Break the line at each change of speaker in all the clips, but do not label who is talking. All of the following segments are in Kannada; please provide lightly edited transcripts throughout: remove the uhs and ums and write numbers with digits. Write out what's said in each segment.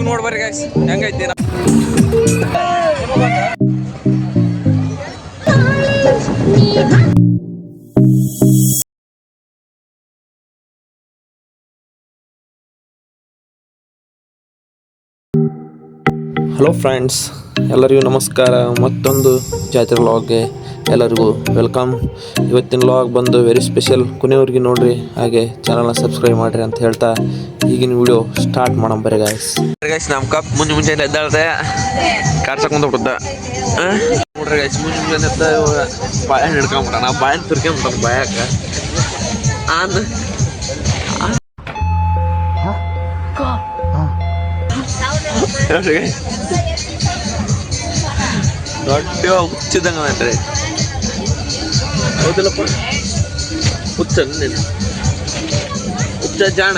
ವ್ಯೂ ನೋಡ್ಬರ್ರಿ ಗೈಸ್ ಹೆಂಗೈತಿ. ಹಲೋ ಫ್ರೆಂಡ್ಸ್, ಎಲ್ಲರಿಗೂ ನಮಸ್ಕಾರ. ಮತ್ತೊಂದು ಜಾತ್ರೆ ವ್ಲಾಗ್ಗೆ ಎಲ್ಲರಿಗೂ ವೆಲ್ಕಮ್. ಇವತ್ತಿನ ವ್ಲಾಗ್ ಬಂದು ವೆರಿ ಸ್ಪೆಷಲ್. ಕೊನೆಯವ್ರಿಗೆ ನೋಡ್ರಿ, ಹಾಗೆ ಚಾನಲ್ನ ಸಬ್ಸ್ಕ್ರೈಬ್ ಮಾಡಿರಿ ಅಂತ ಹೇಳ್ತಾ ಈಗಿನ ವಿಡಿಯೋ ಸ್ಟಾರ್ಟ್ ಮಾಡೋಣ ಬರ್ರಿ ಗೈಸ್. ನಮ್ಮ ಕಪ್ ಮುಂಜಾನೆ ಎದ್ದಾಳ್ದೆ ಕಾಡ್ಸಕ್ಕೆ ಮುಂದೆ ನೋಡ್ರಿ ಗೈಸ್. ಮುಂಜಾನೆ ಎದ್ದ ಬಾಳೆಹಣ್ಣು ಹಿಡ್ಕೊಂಬಿಟ್ಟ. ನಾವು ಬಾಳೆಹಣ್ಣು ತುರ್ಕೊಂಬಿಟ್ಟ ಬಾಯಕ್ಕ ದೊಡ್ಡ ಹುಚ್ಚಿದಂಗ ಅನ್ರಿ. ಹೌದಿಲ್ಲಪ್ಪ, ಹುಚ್ಚ ನೀನು, ಹುಚ್ಚ ಜಾಣ.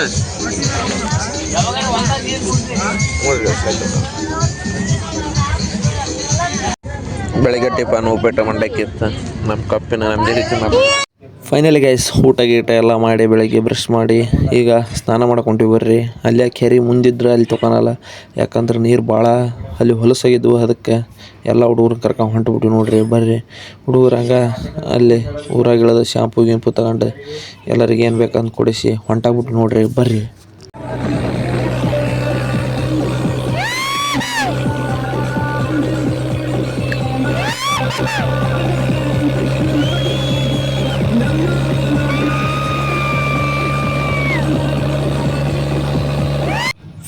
ಬೆಳಿಗ್ಗೆ ಟಿಫನ್ ಉಪ್ಪಿಟ್ಟು ಮಂಡಕ್ಕಿತ್ತ ನಮ್ಮ ಕಪ್ಪಿನ ನಮ್ದು. ಫೈನಲಿ ಗೈಸ್, ಊಟ ಗೀಟ ಎಲ್ಲ ಮಾಡಿ ಬೆಳಗ್ಗೆ ಬ್ರಷ್ ಮಾಡಿ ಈಗ ಸ್ನಾನ ಮಾಡ್ಕೊಂತೀವಿ ಬರ್ರಿ. ಅಲ್ಲೇ ಕೆರೆ ಮುಂದಿದ್ರೆ ಅಲ್ಲಿ ತೊಗೊಳಲ್ಲ, ಯಾಕಂದ್ರೆ ನೀರು ಭಾಳ ಅಲ್ಲಿ ಹೊಲಸಾಗಿದ್ವು. ಅದಕ್ಕೆ ಎಲ್ಲ ಹುಡುಗರು ಕರ್ಕೊಂಡು ಹೊಂಟ್ಬಿಟ್ಟು ನೋಡ್ರಿ ಬರ್ರಿ. ಹುಡುಗರಾಗ ಅಲ್ಲಿ ಊರಾಗಿಳದ ಶಾಂಪು ಗಿಂಪು ತಗೊಂಡು ಎಲ್ಲರಿಗೆ ಏನು ಬೇಕಂತ ಕೊಡಿಸಿ ಹೊಂಟಾಗ್ಬಿಟ್ಟು ನೋಡ್ರಿ ಬರ್ರಿ.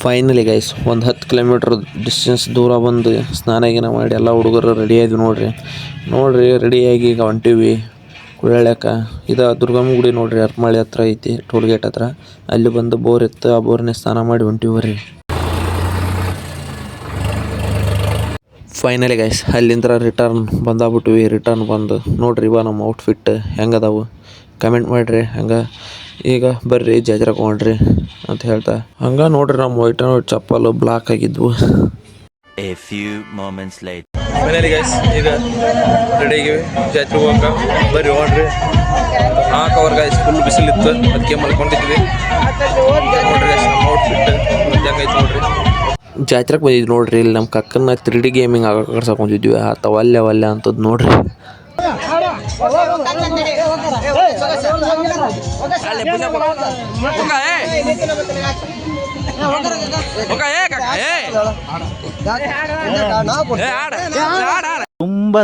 ಫೈನಲಿ ಗೈಸ್, ಒಂದು 10 ಕಿಲೋಮೀಟ್ರ್ ಡಿಸ್ಟೆನ್ಸ್ ದೂರ ಬಂದು ಸ್ನಾನ ಗೀನ ಮಾಡಿ ಎಲ್ಲ ಹುಡುಗರು ರೆಡಿ ಆದ್ವಿ ನೋಡ್ರಿ ರೆಡಿಯಾಗಿ ಈಗ ಹೊಂಟೀವಿ ಕುಳ್ಳಳ್ಯಾಕ. ಇದು ದುರ್ಗಮ್ಮ ಗುಡಿ ನೋಡ್ರಿ, ಅರ್ಮಾಳಿ ಹತ್ರ ಐತಿ, ಟೋಲ್ ಗೇಟ್ ಹತ್ರ. ಅಲ್ಲಿ ಬಂದು ಬೋರ್ ಇತ್ತು, ಆ ಬೋರ್ನೇ ಸ್ನಾನ ಮಾಡಿ ಹೊಂಟೀವಿ ಬರ್ರಿ. ಫೈನಲಿ ಗೈಸ್, ಅಲ್ಲಿಂದ ರಿಟರ್ನ್ ಬಂದಾಗ್ಬಿಟ್ವಿ. ರಿಟರ್ನ್ ಬಂದು ನೋಡ್ರಿ ಇವ ನಮ್ಮ ಔಟ್ಫಿಟ್ ಹೆಂಗದಾವು ಕಮೆಂಟ್ ಮಾಡಿರಿ. ಹಂಗೆ ಈಗ ಬರ್ರಿ ಜಾತ್ರೆ ಕೊಂಡ್ರಿ ಅಂತ ಹೇಳ್ತಾ ಹಂಗೆ ನೋಡ್ರಿ ನಮ್ಮ ವೈಟ್ ಚಪ್ಪಲು ಬ್ಲಾಕ್ ಆಗಿದ್ವು. ಫೈನಲಿ ಗೈಸ್, ಈಗ ರೆಡಿ ಆಗಿವಿ ಜಾತ್ರೆಗೆ ಹೋಗಕ್ಕೆ. ಬರ್ರಿ ನೋಡ್ರಿ. 4 ಅವರ್ ಗೈಸ್, ಫುಲ್ ಬಿಸಿಲಿತ್ತು, ಅದಕ್ಕೆ ಮಲ್ಕೊಂಡಿದ್ವಿ. ನೋಡ್ರಿ ಗೈಸ್ ನಮ್ಮ ಔಟ್ಫಿಟ್ ಹೆಂಗೈತೆ ನೋಡ್ರಿ. ಜಾತ್ರೆಗೆ ಬಂದಿದ್ವಿ ನೋಡ್ರಿ. ಇಲ್ಲಿ ನಮ್ಮ ಕಕ್ಕನ್ನ 3D ಗೇಮಿಂಗ್ ಆಕರ್ಸಕೊಂಡಿದ್ವಿ. ಆತ ಒಲ್ಲೆ ಅಂತದ್ ನೋಡ್ರಿ.
ತುಂಬಾ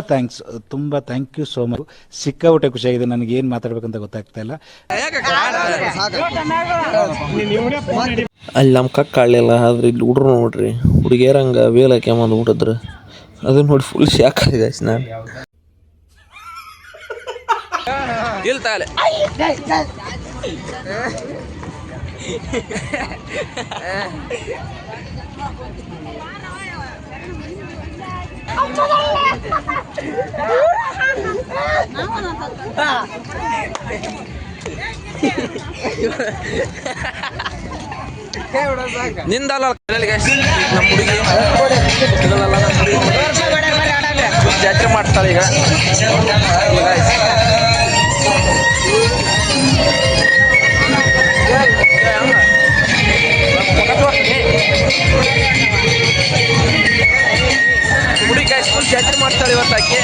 ಥ್ಯಾಂಕ್ ಯು ಸೋ ಮಚ್. ಸಿಕ್ಕಾಬಿಟ್ಟೆ ಖುಷಿಯಾಗಿದೆ. ನನಗೆ ಏನು ಮಾತಾಡ್ಬೇಕಂತ ಗೊತ್ತಾಗ್ತಾ ಇಲ್ಲ.
ಅಲ್ಲಿ ನಮ್ಮ ಕಕ್ಕ ಆಡಲಿಲ್ಲ, ಆದ್ರೆ ಇಲ್ಲಿ ಹುಡ್ರು ನೋಡ್ರಿ ಹುಡುಗಿಯರಂಗ ವೇಲ್ ಹಾಕ್ಯಂಬಂದು ಬಿಟ್ಟಿದ್ರು. ಅದನ್ನ ನೋಡಿ ಫುಲ್ ಶಾಕ್ ಆಗಿದೆ ನಾನು. ಇಲ್ತಾಲೆ ನಿಂದಲ್ಲ ನಮ್ಮ ಹುಡುಗಿ ಜಾತ್ರೆ ಮಾಡ್ತಾಳೆ ಈಗ. ಜಾತ್ರೆ ಮಾಡ್ತಾಳೆ ಇವತ್ತಾಕಿ.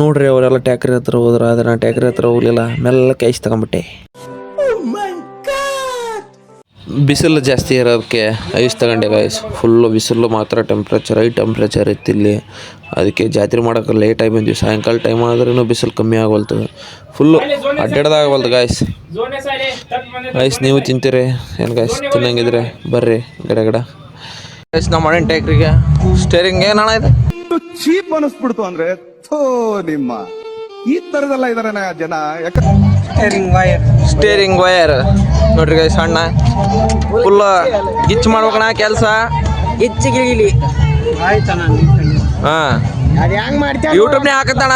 ನೋಡ್ರಿ ಅವರೆಲ್ಲ ಟ್ಯಾಕ್ರಿ ಹತ್ರ ಹೋದ್ರ, ಆದ್ರೆ ನಾನು ಟ್ಯಾಕ್ರಿ ಹತ್ರ ಹೋಗ್ಲಿಲ್ಲ, ಮೆಲ್ಲ ಕೈಸ್ ತಗೊಂಬಿಟ್ಟೆ. ಬಿಸಿಲು ಜಾಸ್ತಿ ಇರೋದಕ್ಕೆ ಐಸ್ ತಗೊಂಡೆ ಗೈಸ್. ಫುಲ್ಲು ಬಿಸಿಲು ಮಾತ್ರ, ಟೆಂಪ್ರೇಚರ್ ಇತ್ತು ಇಲ್ಲಿ. ಅದಕ್ಕೆ ಜಾತ್ರೆ ಮಾಡೋಕೆ ಲೇಟಾಗಿ ಬಂದ್ವಿ. ಸಾಯಂಕಾಲ ಟೈಮ್ ಆದ್ರೂ ಬಿಸಿಲು ಕಮ್ಮಿ ಆಗೋಲ್ತು, ಫುಲ್ಲು ಅಡ್ಡಾಡ್ದಾಗವಲ್ದು ಗೈಸ್. ನೀವು ತಿಂತೀರಿ ಏನು ಗೈಸ್? ತಿನ್ನಂಗಿದ್ರೆ ಬರ್ರಿ ಗಡ ಗೈಸ್. ನಾವು ಮಾಡಿನ ಟ್ಯಾಕ್ರಿಗೆ ಸ್ಟೇರಿಂಗ್ ಏನಣ್ಣ ಇದು
ಚೀಪ್ ಅನಿಸ್ಬಿಡ್ತು. ಅಂದ್ರೆ ನಿಮ್ಮ ಈ ತರದೆಲ್ಲ ಇದಾರೆ ಜನ.
ಸ್ಟೇರಿಂಗ್ ವೈರ್ ನೋಡ್ರಿ ಗೈಸ್, ಸಣ್ಣ ಫುಲ್ ಗಿಚ್ ಮಾಡ್ಬೇಕಣ ಕೆಲಸ. ಗಿಚ್ಚಿಗಿಲಿ ಯೂಟ್ಯೂಬ್ನೇ ಹಾಕತ್ತಣ.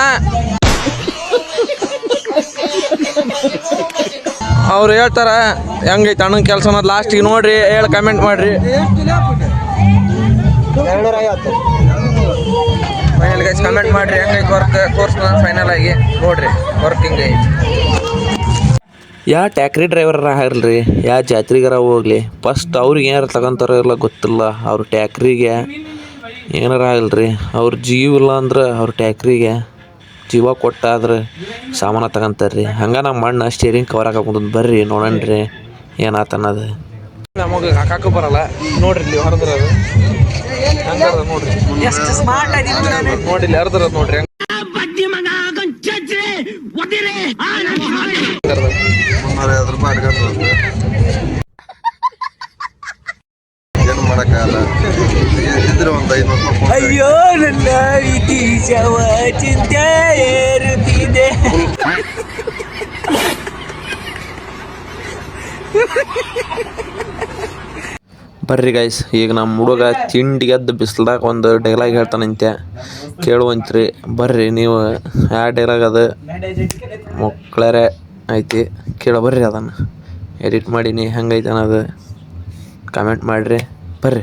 ಅವ್ರು ಹೇಳ್ತಾರ ಹೆಂಗೈತೆ ಅಣ್ಣನ ಕೆಲಸ ಅನ್ನೋದು. ಲಾಸ್ಟಿಗೆ ನೋಡ್ರಿ, ಹೇಳಿ ಕಮೆಂಟ್ ಮಾಡ್ರಿ. ಫೈನಲ್ ಗೈಸ್ ಕಮೆಂಟ್ ಮಾಡ್ರಿ ಹೆಂಗೈತೆ ವರ್ಕ್ ಕೋರ್ಸ್ನ. ಫೈನಲ್ ಆಗಿ ನೋಡ್ರಿ ವರ್ಕ್ ಹಿಂಗೈತೆ. ಯಾ ಟ್ಯಾಕ್ರಿ ಡ್ರೈವರ್ ಆಗಲ್ರಿ, ಯಾ ಜಾತ್ರೆಗಾರ ಹೋಗ್ಲಿ, ಫಸ್ಟ್ ಅವ್ರಿಗೆ ಏನಾರು ತಗೊಂತಾರ ಇಲ್ಲ ಗೊತ್ತಿಲ್ಲ. ಅವ್ರ ಟ್ಯಾಕ್ರಿಗೆ ಏನಾರ ಆಗಲ್ರಿ, ಅವ್ರ ಜೀವ ಇಲ್ಲ ಅಂದ್ರೆ ಅವ್ರ ಟ್ಯಾಕ್ರಿಗೆ ಜೀವ ಕೊಟ್ಟಾದ್ರೆ ಸಾಮಾನು ತಗೊಂತಾರ್ರಿ. ಹಂಗೆ ನಮ್ಮ ಅಣ್ಣ ಸ್ಟೇರಿಂಗ್ ಕವರ್ ಹಾಕೊಂಡ್ ಬರ್ರಿ ನೋಡಣ್ರಿ ಏನಾತ ಅನ್ನೋದು. ನಮಗೆ ಹಾಕಾಕ ಬರಲ್ಲ ನೋಡ್ರಿ, ಇಲ್ಲಿ ಹರಿದ್ರ ನೋಡ್ರಿ ಎಷ್ಟು ಸ್ಮಾರ್ಟ್ ಆಗಿ ನೋಡಿ, ಇಲ್ಲಿ ಹರಿದ್ರ ನೋಡ್ರಿ.
ಏನು ಮಾಡಕ್ಕಾಗಲ್ಲ. ಇದ್ರೆ ಒಂದು 500 ರೂಪಾಯಿ.
ಅಯ್ಯೋ ನನ್ನ ವಿದೇಶವ ಚಿಂತೆ ಏರುತ್ತಿದೆ. ಬರ್ರಿ ಗೈಸ್, ಈಗ ನಮ್ಮ ಹುಡುಗ ತಿಂಡಿಗೆದ್ದು ಬಿಸಿಲ್ದಾಗ ಒಂದು ಡೈಲಾಗ್ ಹೇಳ್ತಾನಂತೆ, ಕೇಳುವಂತ್ರಿ. ಬರ್ರಿ ನೀವು ಯಾವ ಡೈಲಾಗ್ ಅದು ಮಕ್ಕಳರೆ ಐತಿ, ಕೇಳಬರ್ರಿ. ಅದನ್ನು ಎಡಿಟ್ ಮಾಡೀನಿ, ಹೆಂಗೈತೆ ಅನ್ನೋದು ಕಮೆಂಟ್ ಮಾಡಿರಿ. ಬರ್ರಿ.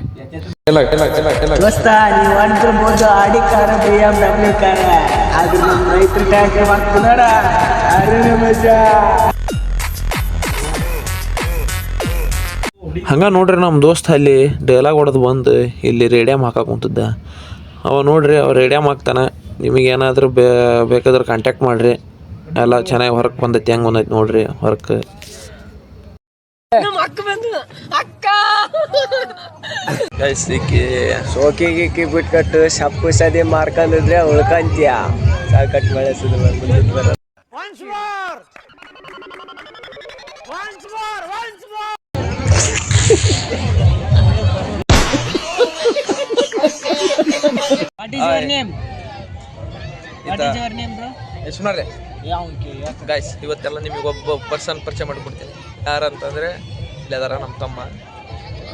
ದೋಸ್ತ ನೀವು ಅಂತಿರ್ಬೋದು ಆಡಿಕಾರ BMW ಕಾರ, ಆದ್ರೆ ನಮ್ಮ ರೈತರ ಟ್ಯಾಂಕ್ ಮಾಡ್ತಾರ ಅರೆ ಮಜಾ.
ಹಂಗೆ ನೋಡ್ರಿ, ನಮ್ಮ ದೋಸ್ತ ಅಲ್ಲಿ ಡೈಲಾಗ್ ಹೊಡೆದು ಬಂದು ಇಲ್ಲಿ ರೇಡಿಯಮ್ ಹಾಕಕ್ಕೆ ಕುಂತಿದ್ದ. ಅವ ನೋಡ್ರಿ, ಅವ ರೇಡಿಯಮ್ ಹಾಕ್ತಾನೆ. ನಿಮಗೇನಾದ್ರೂ ಬೇಕಾದ್ರೆ ಕಾಂಟ್ಯಾಕ್ಟ್ ಮಾಡಿರಿ. ಎಲ್ಲ ಚೆನ್ನಾಗಿ ಹೊರಗೆ ಬಂದೈತಿ, ಹೆಂಗೆ ಬಂದೈತಿ ನೋಡ್ರಿ ಹೊರಕ್ಕೆ.
ಸೋಕಿ ಗಿಕ್ಕಿ ಬಿಟ್ಕಟ್ಟು ಸಪ್ಪು ಸದಿ ಮಾರ್ಕೊಂಡಿದ್ರೆ ಉಳ್ಕಂತೀಯ. ಸಾಕಟ್ಟು ಬೆಳೆಸಿದ್ರು
ಗೈಸ್, ಇವತ್ತೆಲ್ಲ ನಿಮಗೆ ಒಬ್ಬ ಪರ್ಸನ್ ಪರಿಚಯ ಮಾಡಿಕೊಡ್ತೀನಿ. ಯಾರಂತಂದರೆ ಇಲ್ಲದಾರ ನಮ್ಮ ತಮ್ಮ.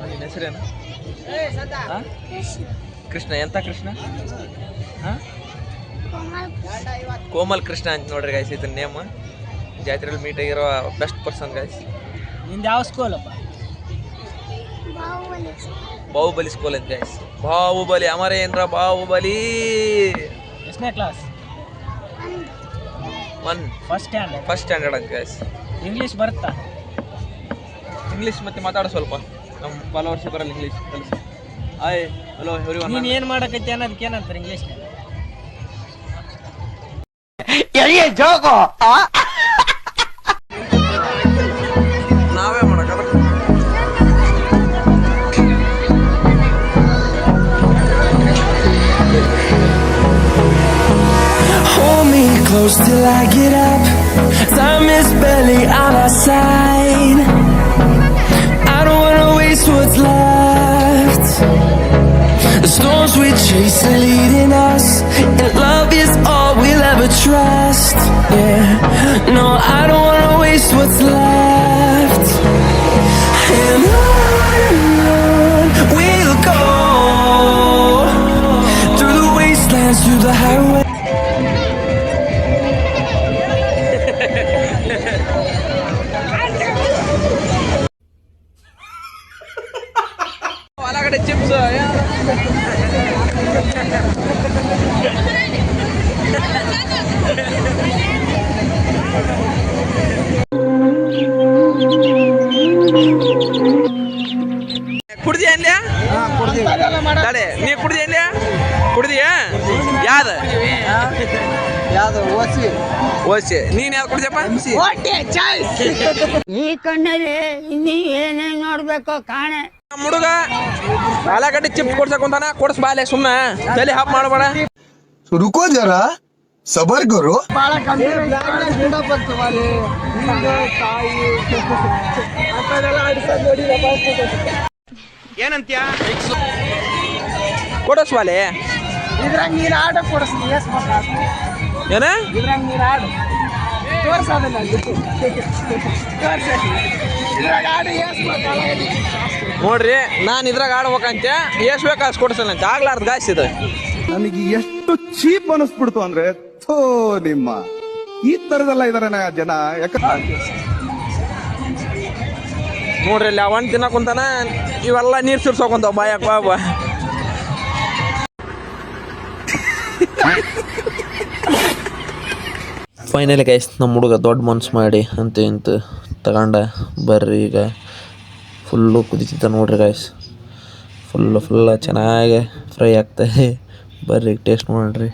ನಿನ್ನ ಹೆಸರೇನು? ಕೃಷ್ಣ. ಎಂತ ಕೃಷ್ಣ? ಕೋಮಲ್ ಕೃಷ್ಣ ಅಂತ ನೋಡ್ರಿ ಗೈಸ್, ಇದನ್ನ ನೇಮ್. ಜಾತ್ರೆಯಲ್ಲಿ ಮೀಟ್ ಆಗಿರೋ ಬೆಸ್ಟ್ ಪರ್ಸನ್ ಗೈಸ್.
ನಿಂದು ಯಾವ ಸ್ಕೂಲ್ ಅಪ್ಪ?
ಬಾಹುಬಲಿ ಸ್ಕೂಲ್ ಅಂತ ಗೈಸ್. ಬಾಹುಬಲಿ ಅಮರೇಂದ್ರ ಬಾಹುಬಲಿ.
ಎಷ್ಟನೇ ಕ್ಲಾಸ್?
1 ಫಸ್ಟ್ ಸ್ಟ್ಯಾಂಡರ್ಡ್ ಅಂತ ಗೈಸ್.
ಇಂಗ್ಲೀಷ್ ಬರುತ್ತಾ?
ಇಂಗ್ಲೀಷ್ ಮತ್ತೆ ಮಾತಾಡೋ ಸ್ವಲ್ಪ, ನಮ್ಮ ಫಾಲೋವರ್ಸ್ ಬರಲ್ಲ ಇಂಗ್ಲೀಷ್ ಕಲಿಸಿ. Hi, hello everyone.
ನೀನು ಏನು ಮಾಡಕೈತಿ ಅನ್ನೋದಕ್ಕೆ ಏನಂತಾರೆ ಇಂಗ್ಲೀಷ್?
ನಾವೇ ಮಾಡಕಲ್ಲ.
Hold me close till I get up. Time is barely on our side. I don't wanna waste what's left. The storms we chase are leading us, and love is all we'll ever trust. Yeah, no, I don't wanna waste what's left. And on we'll go, through the wastelands, through the highway.
ಹೊಲಗಡೆ ಚಿಪ್ಸ್ ಕುಡ್ದಿ ಅನ್ಲ್ಯಾ? ತಡೆ, ನೀ ಕುಡ್ದಿ ಅನ್ಲ್ಯಾ? ಕುಡ್ದಿಯಾ? ಯಾವ್ದು ಓಸಿ? ನೀನ್ ಯಾವ್ದು ಕುಡ್ದಪ್ಪ?
ಈ ಕಣ್ಣಲ್ಲಿ ಇನ್ನೀ ಏನೇನ್ ನೋಡ್ಬೇಕೋ ಕಾಣೆ.
ನಮ್ಮ ಹುಡುಗ ಆಲೂಗಡ್ಡೆ ಚಿಪ್ಸ್ ಕೊಡ್ಸಕೊಂತಾನ, ಕೊಡ್ಸ್ ಬಾಲೆ, ಸುಮ್ಮನೆ ತಲೆ ಹಾಪ್ ಮಾಡಬೇಡ.
रुको जरा, सबर करो.
ಏನಂತ್ಯ?
ಕೊಡಸ್ ಬಾಲೆ.
ಇದ್ರಾಗ ನೀನು ಆಡ ಕೊಡಿಸ್ತೀನಿ.
ಏನ
ಇದ್ರಾಗ ನೀನು ಆಡು ತೋರ್ಸೋದನ್ನ ಇದ್ರಾಗ ಆಡು
ನೋಡ್ರಿ, ನಾನು ಇದ್ರಾಗ ಆಡ್ಬೇಕಂತೆ, ಎಷ್ಟು ಬೇಕು ಅಷ್ಟು ಕೊಡ್ಸಲ್ಲಂತೆ. ಆಗ್ಲಾರ್ದು ಗಾಯ್ಸ್ ಇದು.
ನನಗೆ ಎಷ್ಟು ಚೀಪ್ ಅನಿಸ್ಬಿಡ್ತು ಅಂದ್ರೆ, ಥೋ ನಿಮ್ಮ ಈ ತರದೆಲ್ಲ ಇದಾರೆ ಜನ.
ನೋಡ್ರಿ, ಇಲ್ಲಿ ಅವನ್ ತಿನ್ನಕ್ ಕುಂತಾನ, ಇವೆಲ್ಲ ನೀರು ಸಿರ್ಸೋಕೊಂತಾವ ಬಾಯಕ್ ಬಾಬಾ. ಫೈನಲಿ ಗೈಸ್, ನಮ್ಮ ಹುಡುಗ ದೊಡ್ಡ ಮನ್ಸು ಮಾಡಿ ಅಂತ ಇಂತ ತಗೊಂಡ ಬರ್ರಿ. ಈಗ ಫುಲ್ಲು ಕುದಿತಿದ್ದ ನೋಡ್ರಿ ಗಾಯ್ಸ್, ಫುಲ್ಲ ಚೆನ್ನಾಗಿ ಫ್ರೈ ಆಗ್ತದೆ. ಬರ್ರಿ ಟೇಸ್ಟ್ ನೋಡ್ರಿ.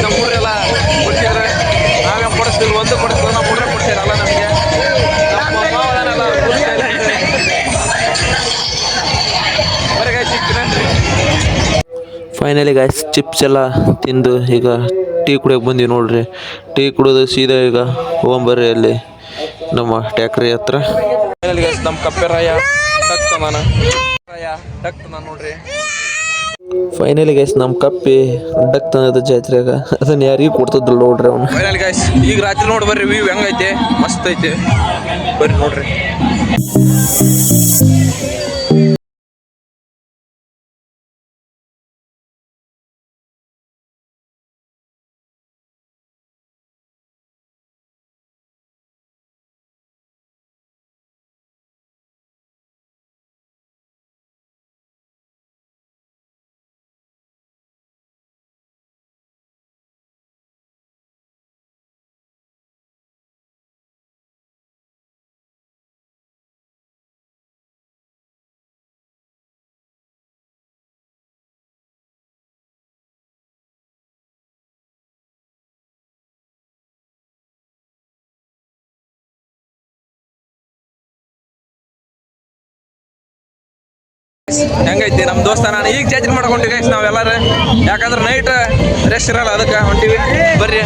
ನಮ್ಮೂರೆಲ್ಲ ಕೊಡ್ಸಿದ್ರೆ ನಾವೇ ಕೊಡಿಸ್ತೀವಿ, ಒಂದು ಕೊಡಿಸ್ತೀವಿ, ನಮ್ಮ ಊರೇ ಕೊಡ್ಸಿರಲ್ಲ ನಮಗೆ. ಫೈನಲಿ ಗಾಯ್ಸ್ ಚಿಪ್ಸ್ ಎಲ್ಲ ತಿಂದು ಈಗ ಟೀ ಕುಡಿಯೋಕೆ ಬಂದೀವಿ ನೋಡ್ರಿ. ಟೀ ಕುಡಿದು ಸೀದಾ ಈಗ ಹೋಗೊಂಬರ್ರಿ ಅಲ್ಲಿ ನಮ್ಮ ಟ್ಯಾಕ್ರಿ ಹತ್ರ. ಫೈನಲಿ ಗಾಯ್ಸ್ ನಮ್ಮ ಕಪ್ಪೆರಾಯ ಡಕ್ತಾನ ನೋಡ್ರಿ. ಫೈನಲಿ ಗೈಸ್ ನಮ್ಮ ಕಪ್ಪಿ ಡಕ್ತಾನದ ಜಾತ್ರೆಯಾಗ, ಅದನ್ನ ಯಾರಿಗೂ ಕೊಡ್ತದಿಲ್ಲ ನೋಡ್ರಿ ಅವನು. ಫೈನಲಿ ಗೈಸ್ ಈಗ ರಾತ್ರಿ ನೋಡಿ ಬರ್ರಿ, ವ್ಯೂ ಹೆಂಗೈತೆ, ಮಸ್ತ್ ಐತೆ, ಬರ್ರಿ ನೋಡ್ರಿ. ಹೆಂಗೈತಿ ನಮ್ಮ ದೋಸ್ತ ನಾನು ಈಗ ಜಾತ್ರೆ ಮಾಡ್ಕೊಂತೀವಿ ಗೈಸ್ ನಾವೆಲ್ಲರೂ, ಯಾಕಂದ್ರೆ ನೈಟ್ ರೆಸ್ಟ್ ಇರಲ್ಲ, ಅದಕ್ಕೆ ಹೊಂಟಿವಿ. ಬರ್ರಿ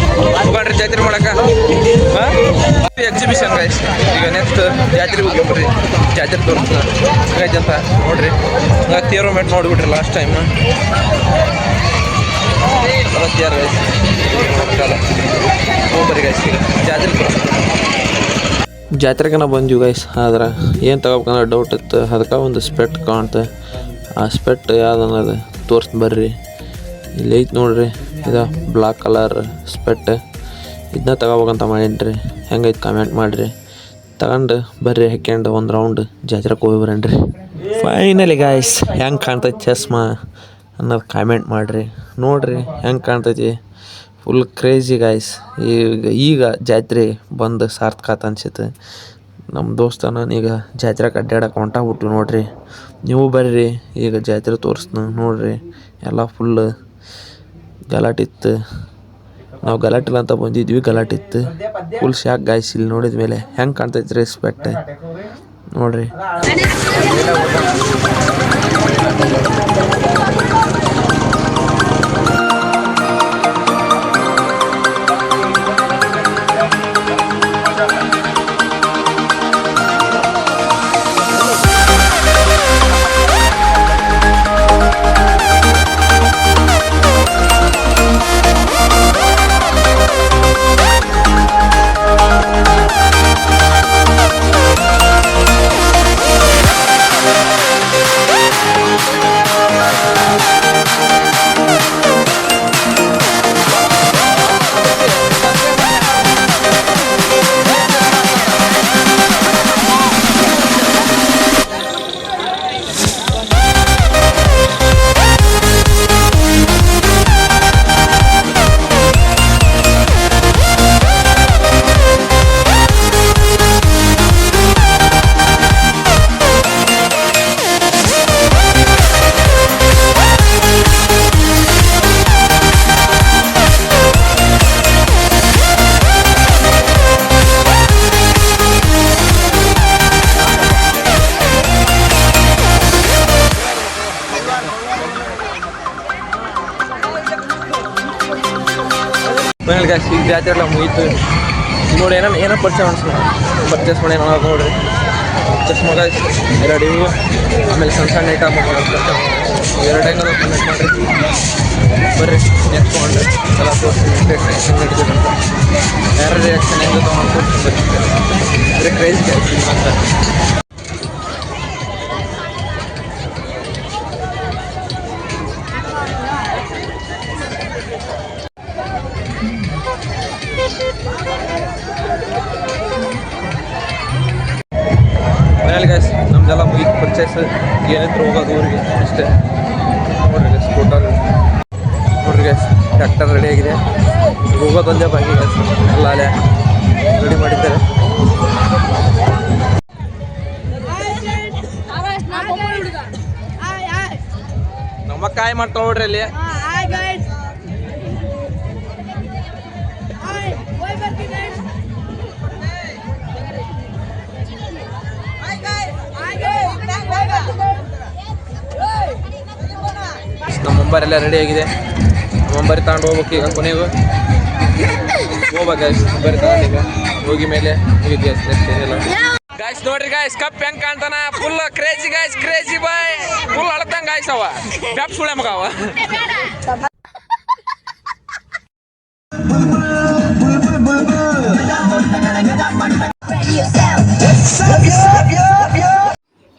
ಹೋಗ್ರಿ ಜಾತ್ರೆ ಮಾಡಕ. ಎಕ್ಸಿಬಿಷನ್ ಗೈಸ್, ಈಗ ನೆಕ್ಸ್ಟ್ ಜಾತ್ರೆಗೆ ಹೋಗಿ ಬರ್ರಿ, ಜಾತ್ರೆ ತೋರಿಸ್ತಾ ಹೆಂಗೈತೆ ಅಂತ ನೋಡ್ರಿ. ತೇರು ಮೆಟ್ ನೋಡ್ಬಿಟ್ರಿ ಲಾಸ್ಟ್ ಟೈಮ್, ತೇರು ಗೈಸ್ ಹೋಗ್ಬರ್ರಿ ಗೈಸ್, ಈಗ ಜಾತ್ರೆ ತೋರಿಸ್ತಾ. ಜಾತ್ರೆಗೆ ನಾವು ಬಂದ್ವಿ ಗೈಸ್, ಆದ್ರೆ ಏನು ತಗೋಬೇಕಂದ್ರೆ ಡೌಟ್ ಇತ್ತು. ಅದಕ್ಕೆ ಒಂದು ಸ್ಪೆಟ್ ಕಾಣ್ತೆ, ಆ ಸ್ಪೆಟ್ ಯಾವ್ದು ಅನ್ನೋದು ತೋರಿಸ್ತು ಬರ್ರಿ. ಇಲ್ಲಿ ಐತೆ ನೋಡ್ರಿ, ಇದು ಬ್ಲಾಕ್ ಕಲರ್ ಸ್ಪೆಟ್, ಇದನ್ನ ತಗೋಬೇಕಂತ ಮಾಡೀನಿ. ಹೆಂಗೈತೆ ಕಾಮೆಂಟ್ ಮಾಡಿರಿ. ತಗೊಂಡು ಬರ್ರಿ ಹಾಕ್ಯಂಡು ಒಂದು ರೌಂಡ್ ಜಾತ್ರೆಗೆ ಹೋಗಿ ಬರೋಣ್ರಿ. ಫೈನಲಿ ಗಾಯ್ಸ್ ಹೆಂಗೆ ಕಾಣ್ತೈತಿ ಚಸ್ಮಾ ಅನ್ನೋದು ಕಾಮೆಂಟ್ ಮಾಡಿರಿ. ನೋಡ್ರಿ ಹೆಂಗೆ ಕಾಣ್ತೈತಿ, ಫುಲ್ ಕ್ರೇಜಿ ಗಾಯ್ಸ್. ಈಗ ಜಾತ್ರೆ ಬಂದು ಸಾರ್ಥಕ ಅನ್ಸುತ್ತೆ. ನಮ್ಮ ದೋಸ್ತ ನಾನೀಗ ಜಾತ್ರೆಗೆ ಅಡ್ಡಾಡಕ್ಕೆ ಹೊಂಟಾಗ್ಬಿಟ್ಟು ನೋಡ್ರಿ. ನೀವು ಬರ್ರಿ, ಈಗ ಜಾತ್ರೆ ತೋರಿಸ್ನ ನೋಡ್ರಿ. ಎಲ್ಲ ಫುಲ್ ಗಲಾಟಿತ್ತು, ನಾವು ಗಲಾಟಿಲ್ಲ ಅಂತ ಬಂದಿದ್ವಿ, ಗಲಾಟಿತ್ತು. Full shock guys. ಇಲ್ಲಿ ನೋಡಿದ ಮೇಲೆ ಹೆಂಗೆ ಕಾಣ್ತೈತೆ ರೀ ಸ್ಪೆಟ್ ನೋಡ್ರಿ. ಫೈನಲ್ ಗಾಯ್ಸ್ ಈಗ ಜಾತ್ರೆ ಎಲ್ಲ ಮುಗೀತು ನೋಡಿ. ಏನೋ ಪರ್ಚೇಸ್ ಮಾಡಿ ನೋಡ್ರಿ. ಚಸ್ಮಾ ಗಾಯ್ಸ್ ಎರಡು ಇವು, ಆಮೇಲೆ ಸಣ್ಣ ಐಟಮ್ ಎರಡು ಹೆಂಗದ ಕಮೆಂಟ್ ಮಾಡಿರಿ. ಬರ್ರಿ ನೆಕ್ಸ್ಟ್ ತೊಗೊಂಡ್ರಿ ಎಲ್ಲ ತೋರಿಸ್ತೀನಿ ಹೆಂಗೆ ನಡೀತದೆ ಅಂತ. ಯಾರ ರಿಯಾಕ್ಷನ್ ಹೆಂಗೆ ತೊಗೊಂಡು ತೋರಿಸ್ತೀನಿ ಬರೀ ಕ್ರೇಜ್ ಗಾಯ್ಸ್ ಅಂತ. ಫೈನಲ್ ಗಾಯ್ಸ್ ನಮ್ದೆಲ್ಲ ಮುಗೀತು ಪರ್ಚೇಸ್, ಏನಿದ್ರು ಹೋಗೋದು ಊರಿಗೆ ಅಷ್ಟೇ. ನೋಡ್ರಿ ಗೈಸ್ ಟೋಟಲ್ ನೋಡ್ರಿ ಗೈಸ್ ಟ್ರ್ಯಾಕ್ಟರ್ ರೆಡಿ ಆಗಿದೆ, ಹೋಗೋದೊಂದೇ ಬಾಕಿ ಗೈಸ್. ಎಲ್ಲ ಅಲ್ಲೇ ರೆಡಿ ಮಾಡಿದ್ದಾರೆ. ನಮ್ಮ ಕಾಯಿ ಮಾಡ್ತಾವ ನೋಡ್ರಿ ಅಲ್ಲಿ. ನಮ್ಮ ಮುಂಬಾರಿ ಎಲ್ಲ ರೆಡಿ ಆಗಿದೆ. ಮುಂಬಾರಿ ತಗೊಂಡು ಹೋಗ್ಬೇಕು ಈಗ ಕೊನೆಗೂ ಹೋಗ್ಬೇಕು ಮುಂಬಾರಿ ತಗೊಂಡು ಈಗ ಹೋಗಿ ಮೇಲೆ ಗಾಯ್ಸ್ ನೋಡ್ರಿ ಗಾಯ್ಸ್ ಕಪ್ ಹೆಂಗ್ ಕಾಣ್ತಾನ ಫುಲ್ ಕ್ರೇಜಿ ಗಾಯ್ಸ್ ಕ್ರೇಜಿ ಬಾಯ್ ಫುಲ್ ಅಳತಂಗ ಗಾಯ್ಸ್ ಅವ ಕಪ್ ಸುಳೆ ಮಗ ಅವ.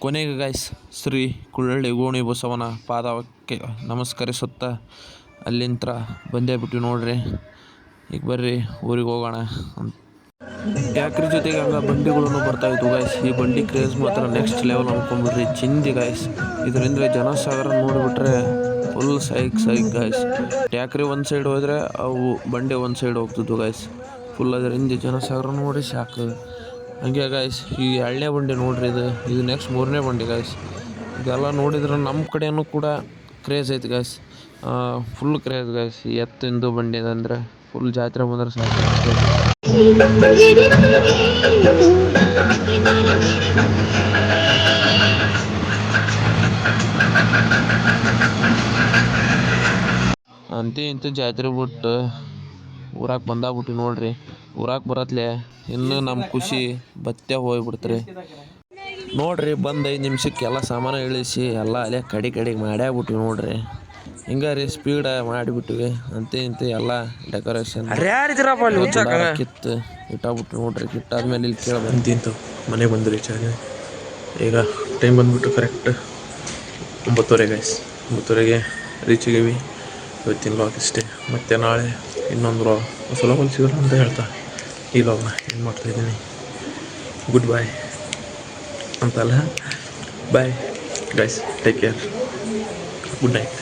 ಕೊನೆಗೆ ಗಾಯ್ಸ್ ಶ್ರೀ ಕುಳ್ಳಳ್ಳಿ ಗೋಣಿ ಬಸವನ ಪಾದಕ್ಕೆ ನಮಸ್ಕರಿಸುತ್ತಾ ಅಲ್ಲಿಂದ ಬಂದೇ ಬಿಟ್ಟು ನೋಡ್ರಿ. ಈಗ ಬರ್ರಿ ಊರಿಗೆ ಹೋಗೋಣ ಅಂತ. ಟ್ಯಾಕ್ರಿ ಜೊತೆಗೆ ಹಂಗ ಬಂಡಿಗಳನ್ನು ಬರ್ತಾಯಿತ್ತು ಗಾಯ್ಸ್. ಈ ಬಂಡಿ ಕ್ರೇಜ್ ಮಾತ್ರ ನೆಕ್ಸ್ಟ್ ಲೆವೆಲ್ ಅನ್ಕೊಂಡ್ಬಿಡ್ರಿ. ಚಿಂದಿ ಗಾಯ್ಸ್. ಇದರಿಂದ ಜನಸಾಗರ ನೋಡಿಬಿಟ್ರೆ ಫುಲ್ ಸೈಕ್ ಗಾಯ್ಸ್. ಟ್ಯಾಕ್ರಿ ಒಂದು ಸೈಡ್ ಹೋದರೆ ಅವು ಬಂಡಿ ಒಂದು ಸೈಡ್ ಹೋಗ್ತಿದ್ವು ಗಾಯ್ಸ್. ಫುಲ್ ಅದರಿಂದ ಜನಸಾಗರ ನೋಡಿ ಸಾಕು. ಹಂಗೆ ಗಾಯ್ಸ್ ಈ 2ನೇ ಬಂಡಿ ನೋಡ್ರಿ. ಇದು ನೆಕ್ಸ್ಟ್ 3ನೇ ಬಂಡಿ ಗಾಯ್ಸ್. ಇದೆಲ್ಲ ನೋಡಿದ್ರೆ ನಮ್ಮ ಕಡೆಯೂ ಕೂಡ ಕ್ರೇಜ್ ಐತೆ ಗಾಯ್ಸ್. Full craze guys. ಈ ಎತ್ತಿಂದು ಬಂಡಿ ಅಂದರೆ ಫುಲ್ ಜಾತ್ರೆ ಬಂದ್ರೆ ಸಾಕು. ಅಂತೆ ಇಂಥ ಜಾತ್ರೆ ಬಿಟ್ಟು ಊರಾಗ ಬಂದಾಗ್ಬಿಟ್ಟು ನೋಡ್ರಿ. ಊರಾಗ ಬರತ್ಲೆ ಇನ್ನೂ ನಮ್ಮ ಖುಷಿ ಬತ್ತೆ ಹೋಗ್ಬಿಡ್ತಾರೆ ನೋಡ್ರಿ. ಬಂದು 5 ನಿಮಿಷಕ್ಕೆ ಎಲ್ಲ ಸಾಮಾನು ಇಳಿಸಿ ಎಲ್ಲ ಅಲ್ಲೇ ಕಡೆಗೆ ಮಾಡ್ಯಾಬಿಟ್ಟಿವಿ ನೋಡ್ರಿ. ಹಿಂಗಾರಿ ಸ್ಪೀಡ ಮಾಡಿಬಿಟ್ಟಿವಿ. ಅಂತೆ ಇಂತೆ ಎಲ್ಲ ಡೆಕೋರೇಷನ್ ಕಿತ್ತು ಇಟ್ಟಾಗ್ಬಿಟ್ಟು ನೋಡ್ರಿ. ಕಿಟ್ಟಾದ್ಮೇಲೆ ಇಲ್ಲಿ ಕೇಳಬಂತಿಂತು ಮನೆ ಬಂದು ರೀಚ್ ಆಗಿ ಈಗ ಟೈಮ್ ಬಂದುಬಿಟ್ಟು ಕರೆಕ್ಟ್ 9:30 ಗಾಯ್ಸ್. 9:30ಗೆ ರೀಚ್ ಆಗೀವಿ. ಇವತ್ತಿನ ಲಾಗ್ ಇಷ್ಟೇ. ಮತ್ತು ನಾಳೆ ಇನ್ನೊಂದು ಹೊಸ ಲಾಗಲ್ಲಿ ಸಿಗೋಣ ಅಂತ ಹೇಳ್ತಾ ಈ ಲಾಗ್ನ ಏನು ಮಾಡ್ತಾಯಿದ್ದೀನಿ. ಗುಡ್ ಬಾಯ್ ಅಂತಲ್ಲ, bye guys, take care, good night.